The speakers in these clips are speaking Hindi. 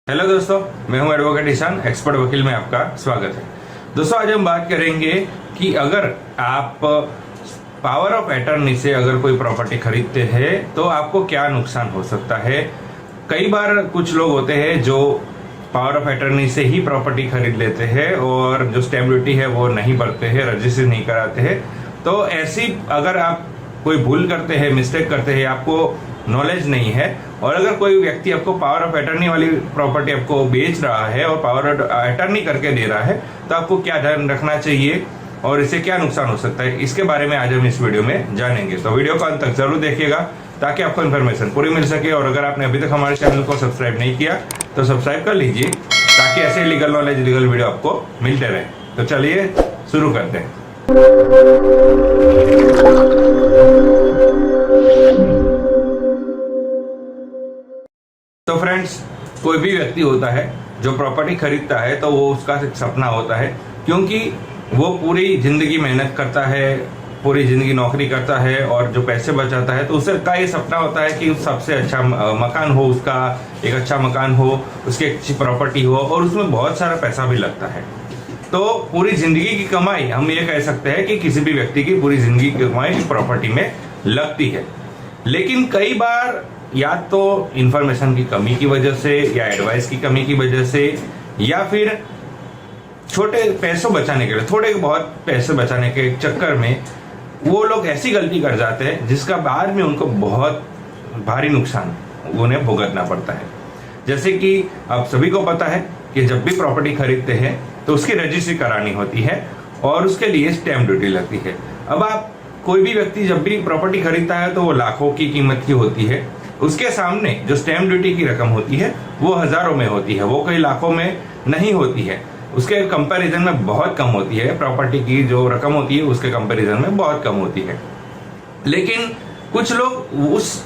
हेलो दोस्तों, मैं हूं एडवोकेट ईशान, एक्सपर्ट वकील में आपका स्वागत है। दोस्तों, आज हम बात करेंगे कि अगर आप पावर ऑफ अटॉर्नी से अगर कोई प्रॉपर्टी खरीदते हैं तो आपको क्या नुकसान हो सकता है। कई बार कुछ लोग होते हैं जो पावर ऑफ अटॉर्नी से ही प्रॉपर्टी खरीद लेते हैं और जो स्टैम्प ड्यूटी है वो नहीं भरते हैं, रजिस्ट्री नहीं कराते हैं। तो ऐसी अगर आप कोई भूल करते हैं, मिस्टेक करते हैं, आपको नॉलेज नहीं है और अगर कोई व्यक्ति आपको पावर ऑफ अटॉर्नी वाली प्रॉपर्टी आपको बेच रहा है और पावर ऑफ अटॉर्नी करके दे रहा है तो आपको क्या ध्यान रखना चाहिए और इससे क्या नुकसान हो सकता है, इसके बारे में आज हम इस वीडियो में जानेंगे। तो वीडियो को अंत तक जरूर देखिएगा ताकि आपको इन्फॉर्मेशन पूरी मिल सके। और अगर आपने अभी तक हमारे चैनल को सब्सक्राइब नहीं किया तो सब्सक्राइब कर लीजिए ताकि ऐसे लीगल नॉलेज, लीगल वीडियो आपको मिलते रहे। तो चलिए शुरू करते हैं। तो फ्रेंड्स, कोई भी व्यक्ति होता है जो प्रॉपर्टी खरीदता है तो वो उसका एक सपना होता है, क्योंकि वो पूरी जिंदगी मेहनत करता है, पूरी जिंदगी नौकरी करता है और जो पैसे बचाता है तो उसका ये सपना होता है कि सबसे अच्छा मकान हो, उसका एक अच्छा मकान हो, उसकी अच्छी प्रॉपर्टी हो और उसमें बहुत सारा पैसा भी लगता है। तो पूरी जिंदगी की कमाई, हम ये कह सकते हैं कि किसी भी व्यक्ति की पूरी जिंदगी की कमाई प्रॉपर्टी में लगती है। लेकिन कई बार या तो इंफॉर्मेशन की कमी की वजह से या एडवाइस की कमी की वजह से या फिर छोटे पैसों बचाने के लिए, थोड़े बहुत पैसे बचाने के चक्कर में वो लोग ऐसी गलती कर जाते हैं जिसका बाद में उनको बहुत भारी नुकसान उन्हें भुगतना पड़ता है। जैसे कि आप सभी को पता है कि जब भी प्रॉपर्टी खरीदते हैं तो उसकी रजिस्ट्री करानी होती है और उसके लिए स्टैम्प ड्यूटी लगती है। अब आप कोई भी व्यक्ति जब भी प्रॉपर्टी खरीदता है तो वो लाखों की कीमत की होती है, उसके सामने जो स्टैम्प ड्यूटी की रकम होती है वो हजारों में होती है, वो कई लाखों में नहीं होती है, उसके कंपैरिजन में बहुत कम होती है। प्रॉपर्टी की जो रकम होती है उसके कंपैरिजन में बहुत कम होती है। लेकिन कुछ लोग उस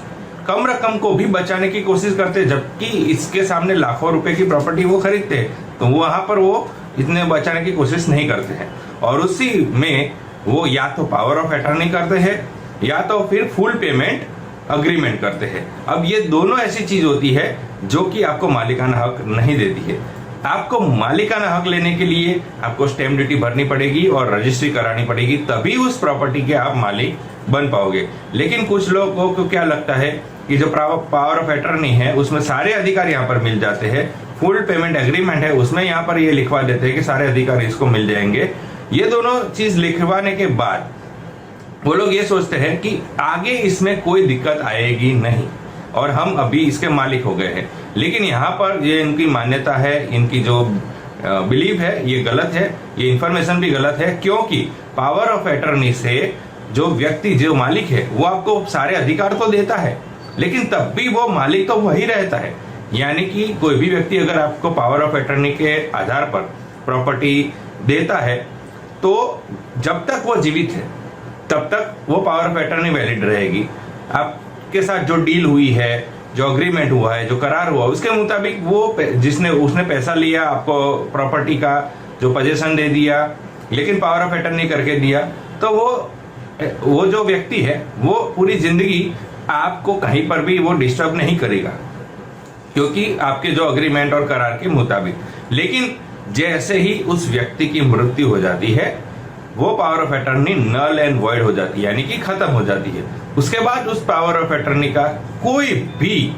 कम रकम को भी बचाने की कोशिश करते हैं, जबकि इसके सामने लाखों रुपए की प्रॉपर्टी वो खरीदते हैं तो वहां पर वो इतने बचाने की कोशिश नहीं करते हैं और उसी में वो या तो पावर ऑफ अटॉर्नी करते हैं या तो फिर फुल पेमेंट अग्रीमेंट करते हैं। अब ये दोनों ऐसी चीज होती है जो कि आपको मालिकाना हक नहीं देती है। आपको मालिकाना हक लेने के लिए आपको स्टैम्प ड्यूटी भरनी पड़ेगी और रजिस्ट्री करानी पड़ेगी, तभी उस प्रॉपर्टी के आप मालिक बन पाओगे। लेकिन कुछ लोगों को क्या लगता है कि जो पावर ऑफ अटॉर्नी है उसमें सारे अधिकार यहाँ पर मिल जाते हैं, फुल पेमेंट एग्रीमेंट है उसमें यहाँ पर ये लिखवा देते हैं कि सारे अधिकार इसको मिल जाएंगे। ये दोनों चीज लिखवाने के बाद वो लोग ये सोचते हैं कि आगे इसमें कोई दिक्कत आएगी नहीं और हम अभी इसके मालिक हो गए हैं। लेकिन यहाँ पर ये इनकी मान्यता है, इनकी जो बिलीव है ये गलत है, ये इंफॉर्मेशन भी गलत है। क्योंकि पावर ऑफ अटॉर्नी से जो व्यक्ति, जो मालिक है, वो आपको सारे अधिकार तो देता है लेकिन तब भी वो मालिक तो वही रहता है। यानी कि कोई भी व्यक्ति अगर आपको पावर ऑफ अटॉर्नी के आधार पर प्रॉपर्टी देता है तो जब तक वो जीवित है तब तक वो पावर ऑफ अटॉर्नी वैलिड रहेगी। आपके साथ जो डील हुई है, जो अग्रीमेंट हुआ है, जो करार हुआ, उसके मुताबिक वो उसने पैसा लिया, आपको प्रॉपर्टी का जो पोजीशन दे दिया, लेकिन पावर ऑफ अटॉर्नी करके दिया, तो वो जो व्यक्ति है वो पूरी जिंदगी आपको कहीं पर भी वो डिस्टर्ब नहीं करेगा, क्योंकि आपके जो अग्रीमेंट और करार के मुताबिक। लेकिन जैसे ही उस व्यक्ति की मृत्यु हो जाती है वो power of attorney null and void हो जाती है, यानी कि खत्म हो जाती है। उसके बाद उस पावर ऑफ अटॉर्नी का कोई भी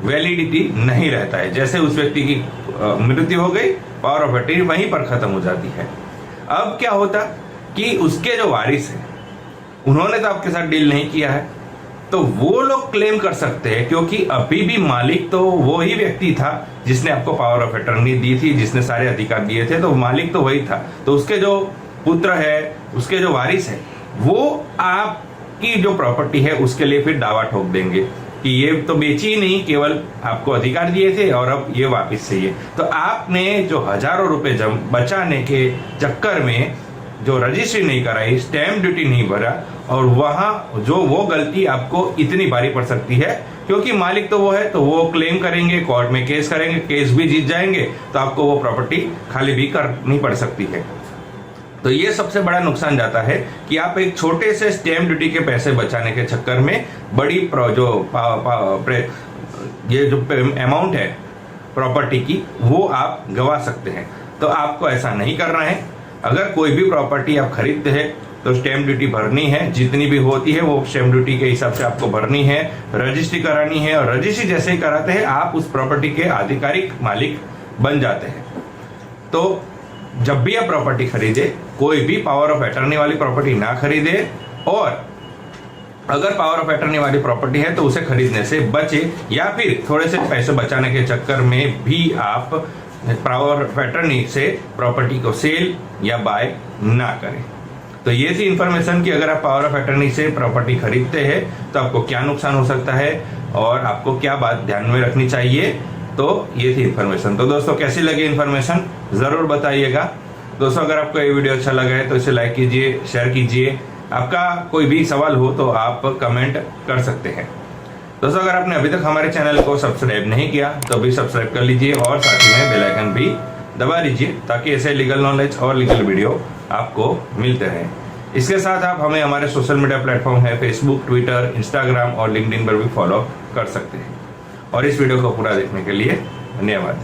वैलिडिटी नहीं रहता है। जैसे उस व्यक्ति की मृत्यु हो गई, पावर ऑफ अटॉर्नी वहीं पर खत्म हो जाती है। अब क्या होता कि उसके जो वारिस है उन्होंने तो आपके साथ डील नहीं किया है तो वो लोग क्लेम कर सकते हैं, क्योंकि अभी भी मालिक तो वो ही व्यक्ति था जिसने आपको पावर ऑफ अटॉर्नी दी थी, जिसने सारे अधिकार दिए थे, तो मालिक तो वही था। तो उसके जो पुत्र है, उसके जो वारिस है, वो आपकी जो प्रॉपर्टी है उसके लिए फिर दावा ठोक देंगे कि ये तो बेची ही नहीं, केवल आपको अधिकार दिए थे और अब ये वापस चाहिए। तो आपने जो हजारों रुपए बचाने के चक्कर में जो रजिस्ट्री नहीं कराई, स्टैम्प ड्यूटी नहीं भरा, और वहां जो वो गलती आपको इतनी भारी पड़ सकती है, क्योंकि मालिक तो वो है, तो वो क्लेम करेंगे, कोर्ट में केस करेंगे, केस भी जीत जाएंगे तो आपको वो प्रॉपर्टी खाली भी करनी पड़ सकती है। तो ये सबसे बड़ा नुकसान जाता है कि आप एक छोटे से स्टैम्प ड्यूटी के पैसे बचाने के चक्कर में बड़ी जो ये जो अमाउंट है प्रॉपर्टी की वो आप गवा सकते हैं। तो आपको ऐसा नहीं करना है। अगर कोई भी प्रॉपर्टी आप खरीदते हैं तो स्टैम्प ड्यूटी भरनी है, जितनी भी होती है वो स्टैम्प ड्यूटी के हिसाब से आपको भरनी है, रजिस्ट्री करानी है, और रजिस्ट्री जैसे ही कराते हैं आप उस प्रॉपर्टी के आधिकारिक मालिक बन जाते हैं। तो जब भी आप प्रॉपर्टी खरीदे, कोई भी पावर ऑफ अटर्नी वाली प्रॉपर्टी ना खरीदे, और अगर पावर ऑफ अटर्नी वाली प्रॉपर्टी है तो उसे खरीदने से बचे, या फिर थोड़े से पैसे बचाने के चक्कर में भी आप पावर ऑफ अटर्नी से प्रॉपर्टी को सेल या बाय ना करें। तो ये थी इन्फॉर्मेशन कि अगर आप पावर ऑफ अटर्नी से प्रॉपर्टी खरीदते हैं तो आपको क्या नुकसान हो सकता है और आपको क्या बात ध्यान में रखनी चाहिए। तो ये थी इन्फॉर्मेशन। तो दोस्तों कैसी लगी इन्फॉर्मेशन जरूर बताइएगा। दोस्तों अगर आपको ये वीडियो अच्छा लगा है तो इसे लाइक कीजिए, शेयर कीजिए। आपका कोई भी सवाल हो तो आप कमेंट कर सकते हैं। दोस्तों अगर आपने अभी तक हमारे चैनल को सब्सक्राइब नहीं किया तो अभी सब्सक्राइब कर लीजिए और साथ ही में बेल आइकन भी दबा लीजिए ताकि ऐसे लीगल नॉलेज और लीगल वीडियो आपको मिलते रहें। इसके साथ आप हमें हमारे सोशल मीडिया प्लेटफॉर्म है फेसबुक, ट्विटर, इंस्टाग्राम और लिंक्डइन पर भी फॉलो कर सकते हैं। और इस वीडियो को पूरा देखने के लिए धन्यवाद।